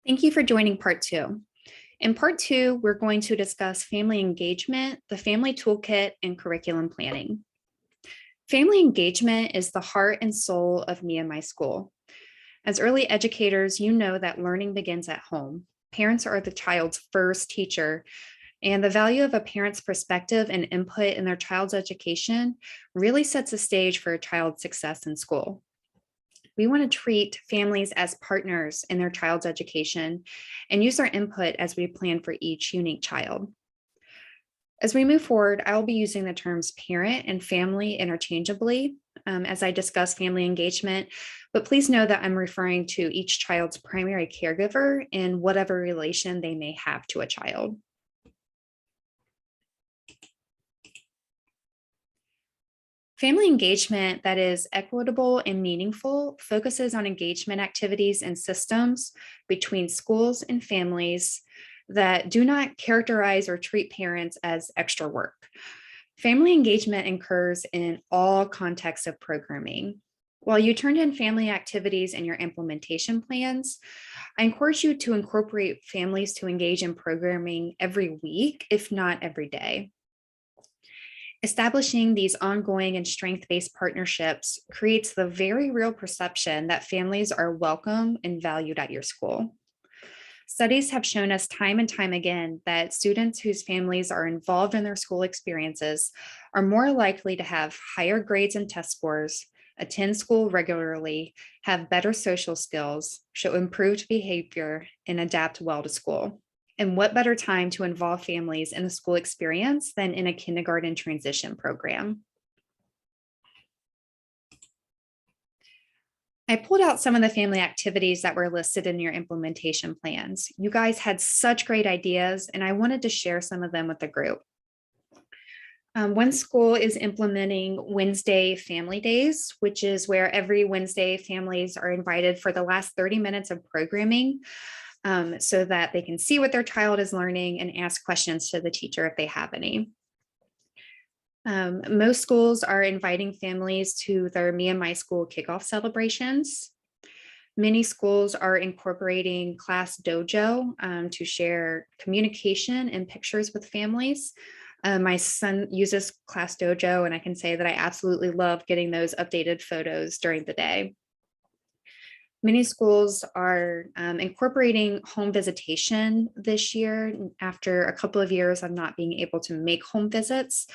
Thank you for joining part two. In part two, we're going to discuss family engagement, the family toolkit, and curriculum planning. Family engagement is the heart and soul of Me and My School. As early educators, you know that learning begins at home. Parents are the child's first teacher, and the value of a parent's perspective and input in their child's education really sets the stage for a child's success in school. We want to treat families as partners in their child's education and use our input as we plan for each unique child. As we move forward, I will be using the terms parent and family interchangeably as I discuss family engagement, but please know that I'm referring to each child's primary caregiver in whatever relation they may have to a child. Family engagement that is equitable and meaningful focuses on engagement activities and systems between schools and families that do not characterize or treat parents as extra work. Family engagement occurs in all contexts of programming. While you turn in family activities in your implementation plans, I encourage you to incorporate families to engage in programming every week, if not every day. Establishing these ongoing and strength-based partnerships creates the very real perception that families are welcome and valued at your school. Studies have shown us time and time again that students whose families are involved in their school experiences are more likely to have higher grades and test scores, attend school regularly, have better social skills, show improved behavior, and adapt well to school. And what better time to involve families in the school experience than in a kindergarten transition program? I pulled out some of the family activities that were listed in your implementation plans. You guys had such great ideas, and I wanted to share some of them with the group. One school is implementing Wednesday family days, which is where every Wednesday families are invited for the last 30 minutes of programming so that they can see what their child is learning and ask questions to the teacher if they have any. Most schools are inviting families to their Me and My School kickoff celebrations. Many schools are incorporating Class Dojo to share communication and pictures with families. My son uses Class Dojo, and I can say that I absolutely love getting those updated photos during the day. Many schools are incorporating home visitation this year after a couple of years of not being able to make home visits.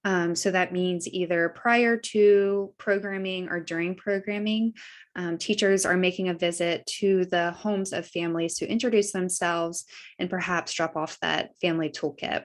So that means either prior to programming or during programming, teachers are making a visit to the homes of families to introduce themselves and perhaps drop off that family toolkit.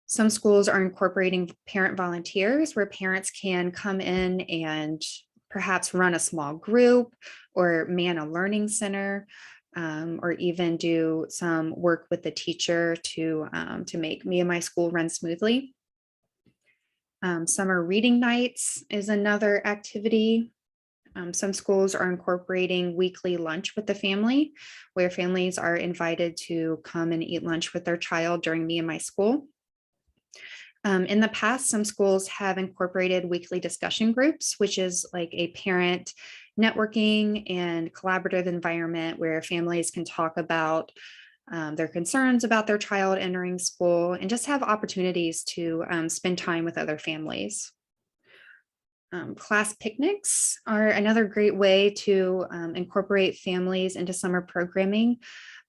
Some schools are incorporating parent volunteers where parents can come in and perhaps run a small group or man a learning center, or even do some work with the teacher to make Me and My School run smoothly. Summer reading nights is another activity. Some schools are incorporating weekly lunch with the family, where families are invited to come and eat lunch with their child during Me and My School. In the past, some schools have incorporated weekly discussion groups, which is like a parent networking and collaborative environment where families can talk about their concerns about their child entering school and just have opportunities to spend time with other families. Class picnics are another great way to incorporate families into summer programming,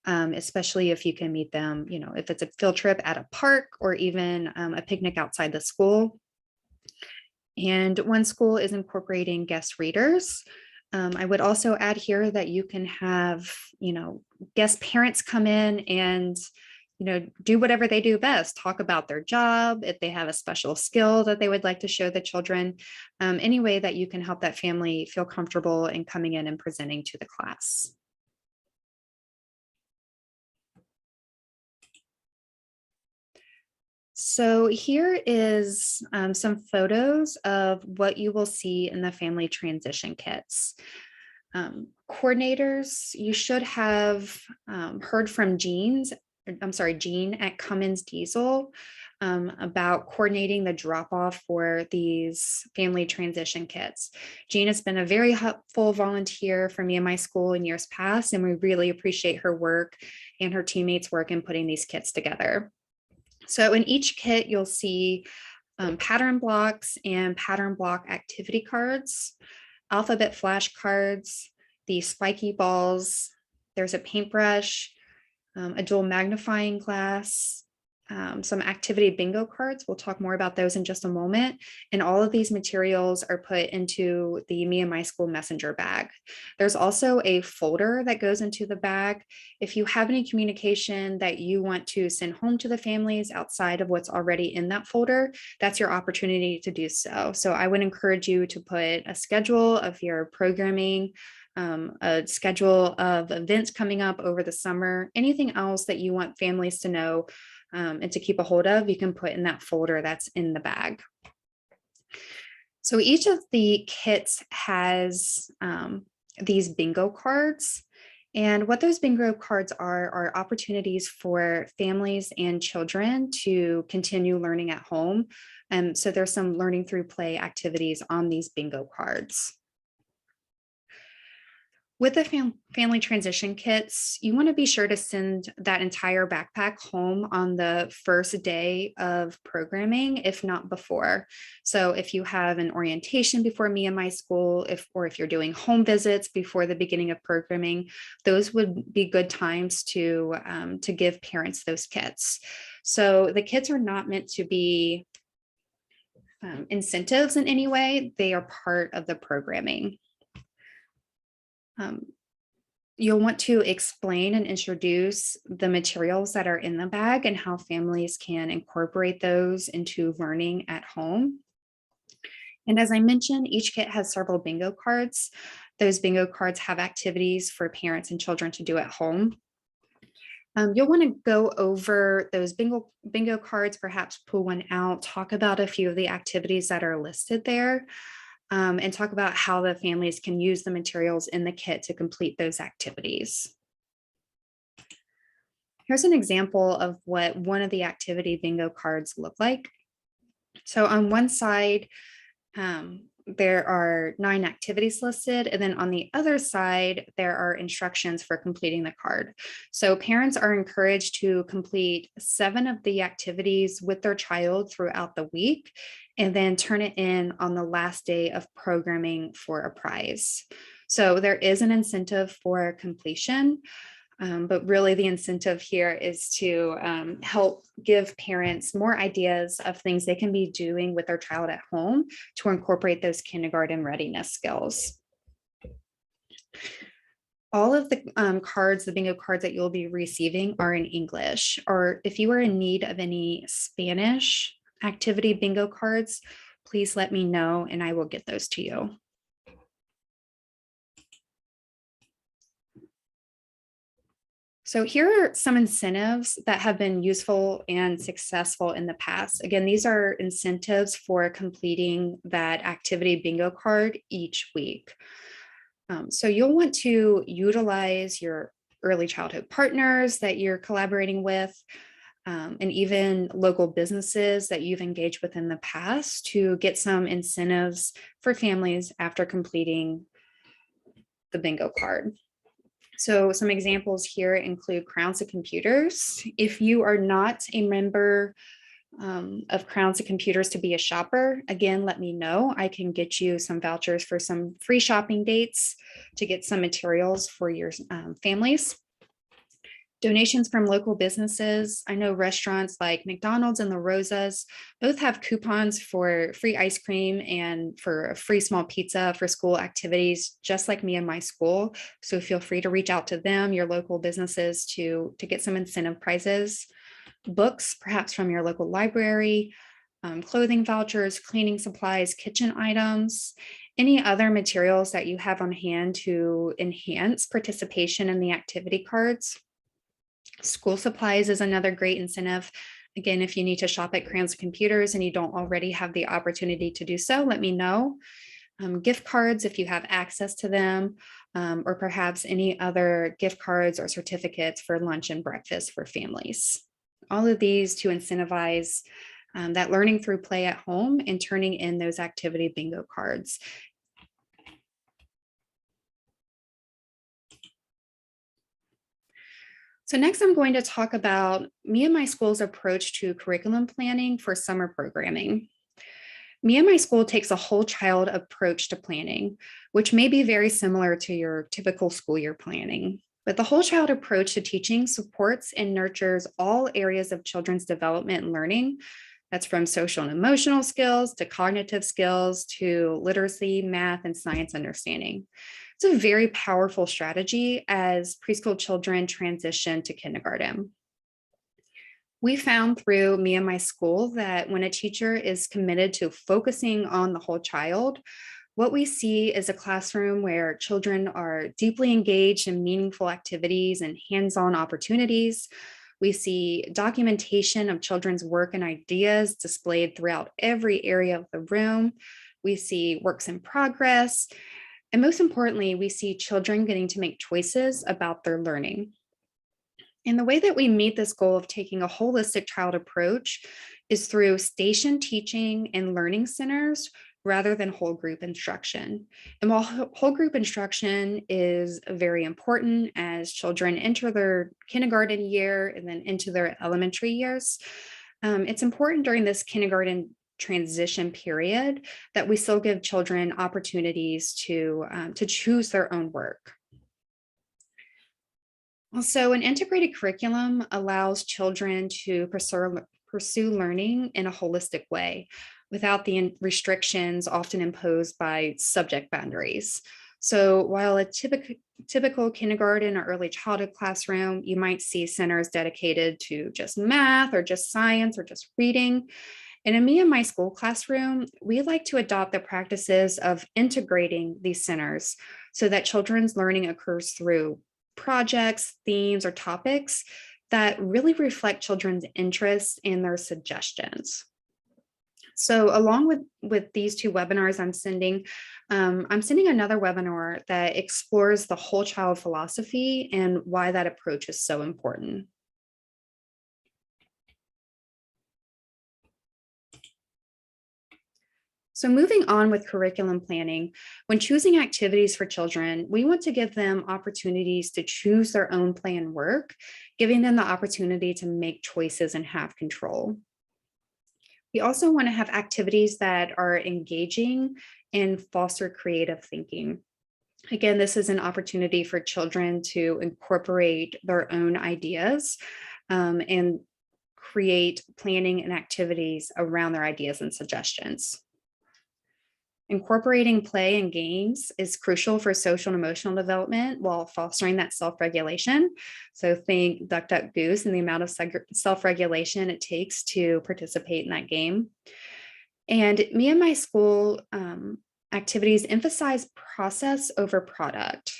especially if you can meet them, if it's a field trip at a park or even a picnic outside the school. And one school is incorporating guest readers. I would also add here that you can have, guest parents come in and do whatever they do best, talk about their job, if they have a special skill that they would like to show the children, any way that you can help that family feel comfortable in coming in and presenting to the class. So here is some photos of what you will see in the family transition kits. Coordinators, you should have heard from Jeans Jean at Cummins Diesel, about coordinating the drop off for these family transition kits. Jean has been a very helpful volunteer for me and my school in years past, and we really appreciate her work and her teammates' work in putting these kits together. So in each kit, you'll see pattern blocks and pattern block activity cards, alphabet flashcards, the spiky balls. There's a paintbrush, a dual magnifying glass, some activity bingo cards. We'll talk more about those in just a moment. And all of these materials are put into the Me and My School Messenger bag. There's also a folder that goes into the bag. If you have any communication that you want to send home to the families outside of what's already in that folder, that's your opportunity to do so. So I would encourage you to put a schedule of your programming, a schedule of events coming up over the summer, anything else that you want families to know and to keep a hold of, you can put in that folder that's in the bag. So each of the kits has these bingo cards. And what those bingo cards are opportunities for families and children to continue learning at home. So there's some learning through play activities on these bingo cards. With the family transition kits, you want to be sure to send that entire backpack home on the first day of programming, if not before. So if you have an orientation before Me and My School, or if you're doing home visits before the beginning of programming, those would be good times to give parents those kits. So the kits are not meant to be incentives in any way. They are part of the programming. You'll want to explain and introduce the materials that are in the bag and how families can incorporate those into learning at home. And as I mentioned, each kit has several bingo cards. Those bingo cards have activities for parents and children to do at home. You'll want to go over those bingo cards, perhaps pull one out, talk about a few of the activities that are listed there. And talk about how the families can use the materials in the kit to complete those activities. Here's an example of what one of the activity bingo cards look like. So on one side, there are 9 activities listed, and then on the other side, there are instructions for completing the card. So parents are encouraged to complete 7 of the activities with their child throughout the week, and then turn it in on the last day of programming for a prize. So there is an incentive for completion. But really the incentive here is to help give parents more ideas of things they can be doing with their child at home to incorporate those kindergarten readiness skills. All of the cards, the bingo cards that you'll be receiving are in English, or if you are in need of any Spanish activity bingo cards, please let me know and I will get those to you. So here are some incentives that have been useful and successful in the past. Again, these are incentives for completing that activity bingo card each week. So you'll want to utilize your early childhood partners that you're collaborating with, and even local businesses that you've engaged with in the past to get some incentives for families after completing the bingo card. So some examples here include Crowns of Computers. If you are not a member of Crowns of Computers to be a shopper, again, let me know. I can get you some vouchers for some free shopping dates to get some materials for your families. Donations from local businesses. I know restaurants like McDonald's and La Rosa's both have coupons for free ice cream and for a free small pizza for school activities, just like Me and My School. So feel free to reach out to them, your local businesses, to get some incentive prizes. Books, perhaps from your local library, clothing vouchers, cleaning supplies, kitchen items, any other materials that you have on hand to enhance participation in the activity cards. School supplies is another great incentive. Again, if you need to shop at Crowns of Computers and you don't already have the opportunity to do so, let me know. gift cards if you have access to them, or perhaps any other gift cards or certificates for lunch and breakfast for families. All of these to incentivize that learning through play at home and turning in those activity bingo cards. So next I'm going to talk about me and my school's approach to curriculum planning for summer programming. Me and my school takes a whole child approach to planning, which may be very similar to your typical school year planning. But the whole child approach to teaching supports and nurtures all areas of children's development and learning. That's from social and emotional skills to cognitive skills to literacy, math, and science understanding. It's a very powerful strategy as preschool children transition to kindergarten. We found through me and my school that when a teacher is committed to focusing on the whole child, what we see is a classroom where children are deeply engaged in meaningful activities and hands-on opportunities. We see documentation of children's work and ideas displayed throughout every area of the room. We see works in progress. And most importantly, we see children getting to make choices about their learning. And the way that we meet this goal of taking a holistic child approach is through station teaching and learning centers rather than whole group instruction. And while whole group instruction is very important as children enter their kindergarten year and then into their elementary years, it's important during this kindergarten transition period that we still give children opportunities to choose their own work. So an integrated curriculum allows children to pursue learning in a holistic way without the restrictions often imposed by subject boundaries. So while a typical kindergarten or early childhood classroom, you might see centers dedicated to just math or just science or just reading. And in me and my school classroom, we like to adopt the practices of integrating these centers so that children's learning occurs through projects, themes, or topics that really reflect children's interests and their suggestions. So along with these two webinars I'm sending another webinar that explores the whole child philosophy and why that approach is so important. So moving on with curriculum planning, when choosing activities for children, we want to give them opportunities to choose their own planned work, giving them the opportunity to make choices and have control. We also want to have activities that are engaging and foster creative thinking. Again, this is an opportunity for children to incorporate their own ideas and create planning and activities around their ideas and suggestions. Incorporating play and games is crucial for social and emotional development while fostering that self-regulation. So think Duck, Duck, Goose and the amount of self-regulation it takes to participate in that game. And me and my school activities emphasize process over product.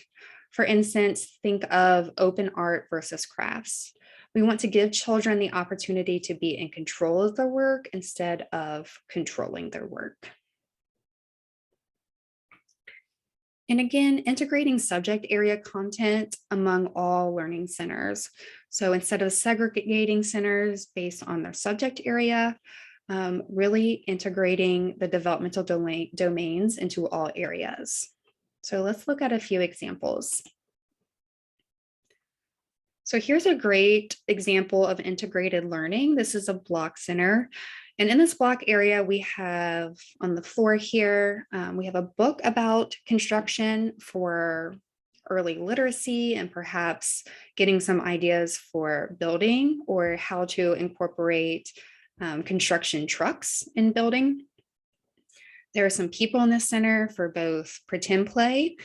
For instance, think of open art versus crafts. We want to give children the opportunity to be in control of their work instead of controlling their work. And again, integrating subject area content among all learning centers. So instead of segregating centers based on their subject area, really integrating the developmental domains into all areas. So let's look at a few examples. So here's a great example of integrated learning. This is a block center. And in this block area, we have on the floor here, we have a book about construction for early literacy and perhaps getting some ideas for building or how to incorporate construction trucks in building. There are some people in this center for both pretend play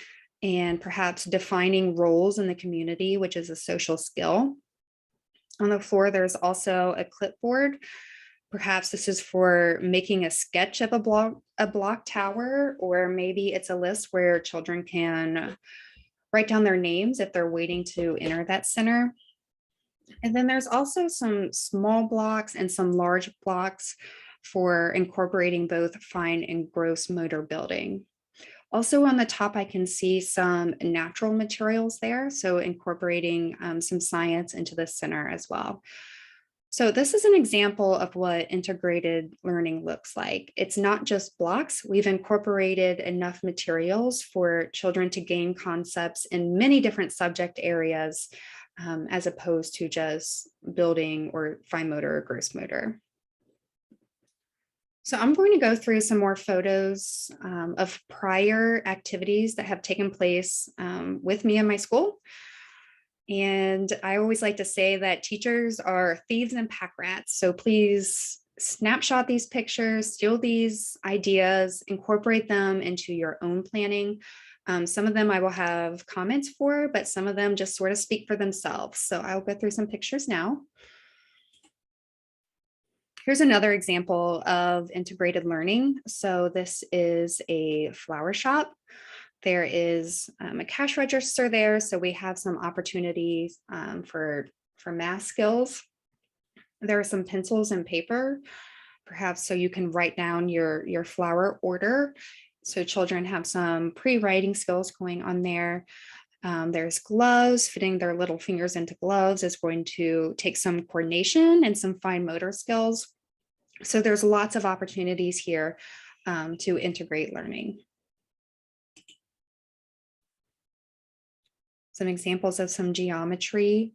and perhaps defining roles in the community, which is a social skill. On the floor, there's also a clipboard. Perhaps this is for making a sketch of a block tower, or maybe it's a list where children can write down their names if they're waiting to enter that center. And then there's also some small blocks and some large blocks for incorporating both fine and gross motor building. Also on the top, I can see some natural materials there, so incorporating some science into the center as well. So this is an example of what integrated learning looks like. It's not just blocks. We've incorporated enough materials for children to gain concepts in many different subject areas, as opposed to just building or fine motor or gross motor. So I'm going to go through some more photos of prior activities that have taken place with me in my school. And I always like to say that teachers are thieves and pack rats. So please snapshot these pictures, steal these ideas, incorporate them into your own planning. Some of them I will have comments for, but some of them just sort of speak for themselves. So I'll go through some pictures now. Here's another example of integrated learning. So this is a flower shop. There is a cash register there, so we have some opportunities for math skills. There are some pencils and paper, perhaps so you can write down your flower order. So children have some pre-writing skills going on there. There's gloves. Fitting their little fingers into gloves is going to take some coordination and some fine motor skills. So there's lots of opportunities here to integrate learning. Some examples of some geometry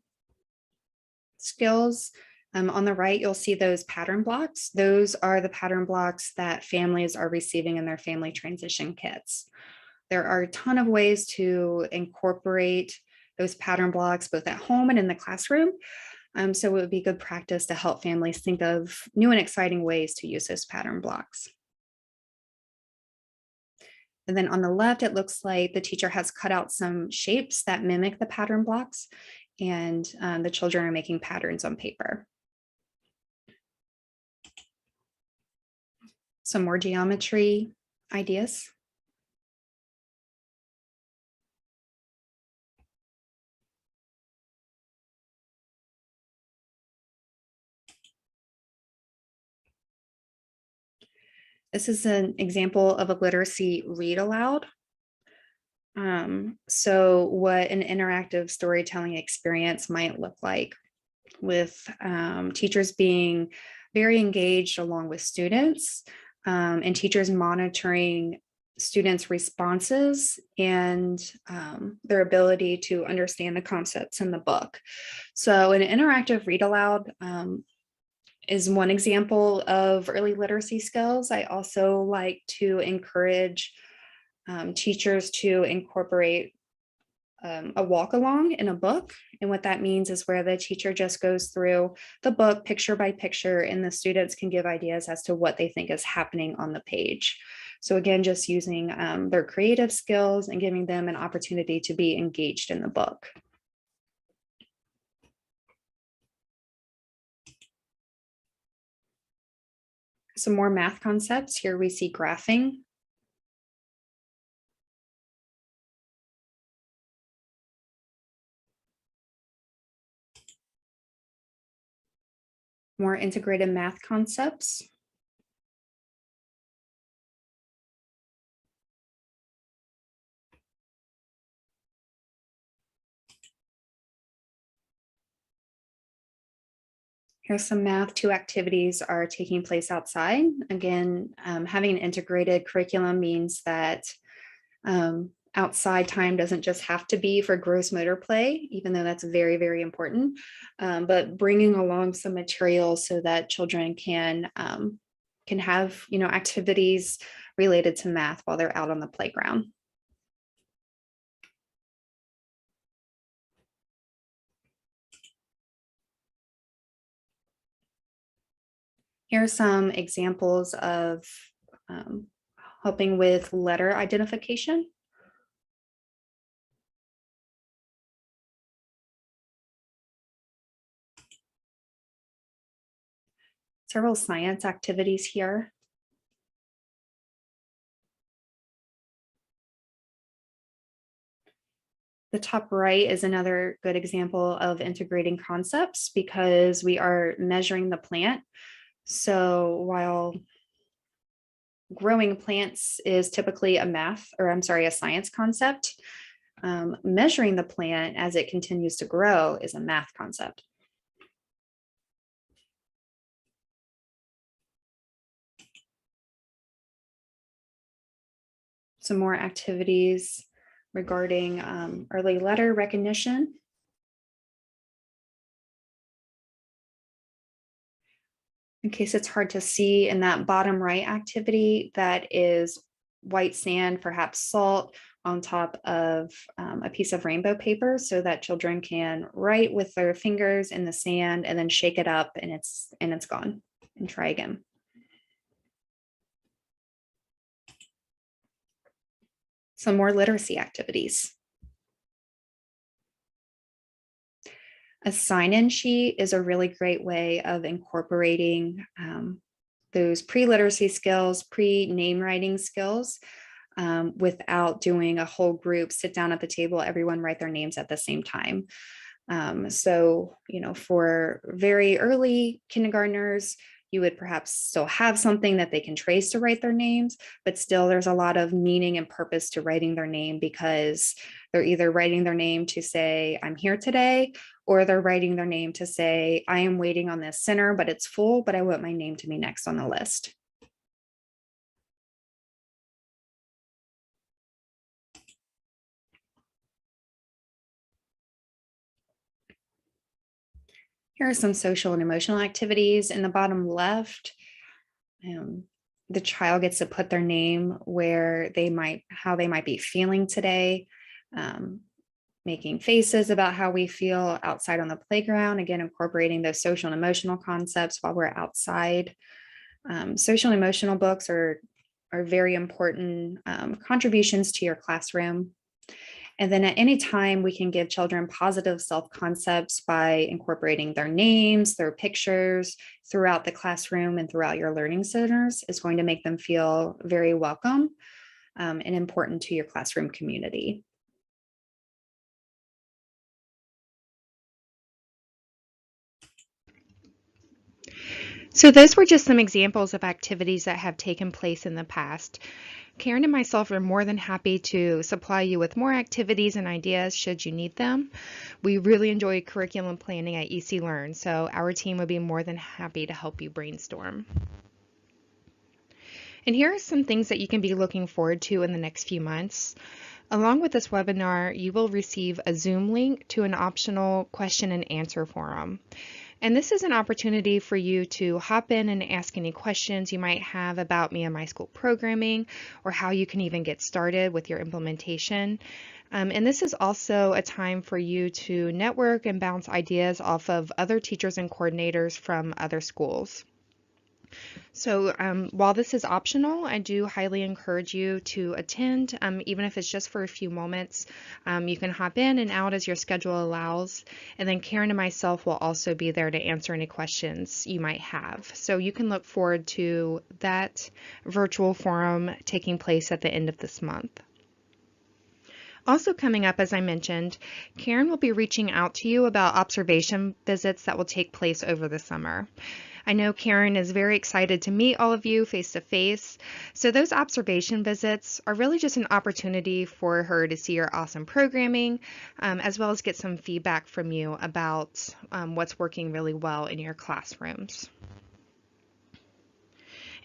skills. On the right, you'll see those pattern blocks. Those are the pattern blocks that families are receiving in their family transition kits. There are a ton of ways to incorporate those pattern blocks both at home and in the classroom. So it would be good practice to help families think of new and exciting ways to use those pattern blocks. And then on the left, it looks like the teacher has cut out some shapes that mimic the pattern blocks, and the children are making patterns on paper. Some more geometry ideas. This is an example of a literacy read aloud. So what an interactive storytelling experience might look like with teachers being very engaged along with students, and teachers monitoring students' responses and their ability to understand the concepts in the book. So an interactive read aloud is one example of early literacy skills. I also like to encourage teachers to incorporate a walk along in a book. And what that means is where the teacher just goes through the book picture by picture, and the students can give ideas as to what they think is happening on the page. So again, just using their creative skills and giving them an opportunity to be engaged in the book. Some more math concepts. Here we see graphing. More integrated math concepts. Here's some math. 2 activities are taking place outside. Again, having an integrated curriculum means that outside time doesn't just have to be for gross motor play, even though that's very, very important, but bringing along some materials so that children can have, activities related to math while they're out on the playground. Here are some examples of helping with letter identification. Several science activities here. The top right is another good example of integrating concepts because we are measuring the plant. So while growing plants is typically a science concept. Measuring the plant as it continues to grow is a math concept. Some more activities regarding early letter recognition. In case it's hard to see, in that bottom right activity, that is white sand, perhaps salt, on top of a piece of rainbow paper so that children can write with their fingers in the sand and then shake it up and it's gone, and try again. Some more literacy activities. A sign-in sheet is a really great way of incorporating those pre-literacy skills, pre-name writing skills, without doing a whole group sit down at the table, everyone write their names at the same time. So, for very early kindergartners, you would perhaps still have something that they can trace to write their names, but still there's a lot of meaning and purpose to writing their name because they're either writing their name to say, I'm here today, or they're writing their name to say, I am waiting on this center, but it's full, but I want my name to be next on the list. Here are some social and emotional activities. In the bottom left, the child gets to put their name where how they might be feeling today, making faces about how we feel outside on the playground, again, incorporating those social and emotional concepts while we're outside. Social and emotional books are very important contributions to your classroom. And then at any time, we can give children positive self-concepts by incorporating their names, their pictures throughout the classroom and throughout your learning centers is going to make them feel very welcome and important to your classroom community. So those were just some examples of activities that have taken place in the past. Karen and myself are more than happy to supply you with more activities and ideas should you need them. We really enjoy curriculum planning at EC Learn, so our team would be more than happy to help you brainstorm. And here are some things that you can be looking forward to in the next few months. Along with this webinar, you will receive a Zoom link to an optional question and answer forum. And this is an opportunity for you to hop in and ask any questions you might have about Me and My School programming or how you can even get started with your implementation. And this is also a time for you to network and bounce ideas off of other teachers and coordinators from other schools. So while this is optional, I do highly encourage you to attend, even if it's just for a few moments. You can hop in and out as your schedule allows, and then Karen and myself will also be there to answer any questions you might have. So you can look forward to that virtual forum taking place at the end of this month. Also coming up, as I mentioned, Karen will be reaching out to you about observation visits that will take place over the summer. I know Karen is very excited to meet all of you face to face. So those observation visits are really just an opportunity for her to see your awesome programming, as well as get some feedback from you about what's working really well in your classrooms.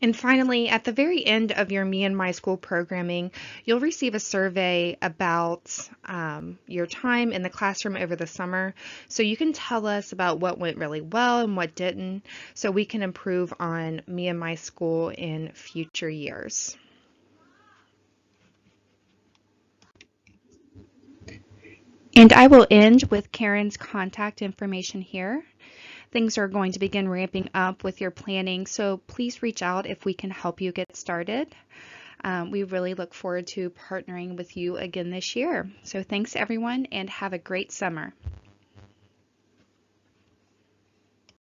And finally, at the very end of your Me and My School programming, you'll receive a survey about your time in the classroom over the summer. So you can tell us about what went really well and what didn't, so we can improve on Me and My School in future years. And I will end with Karen's contact information here. Things are going to begin ramping up with your planning, so please reach out if we can help you get started. We really look forward to partnering with you again this year. So thanks everyone and have a great summer.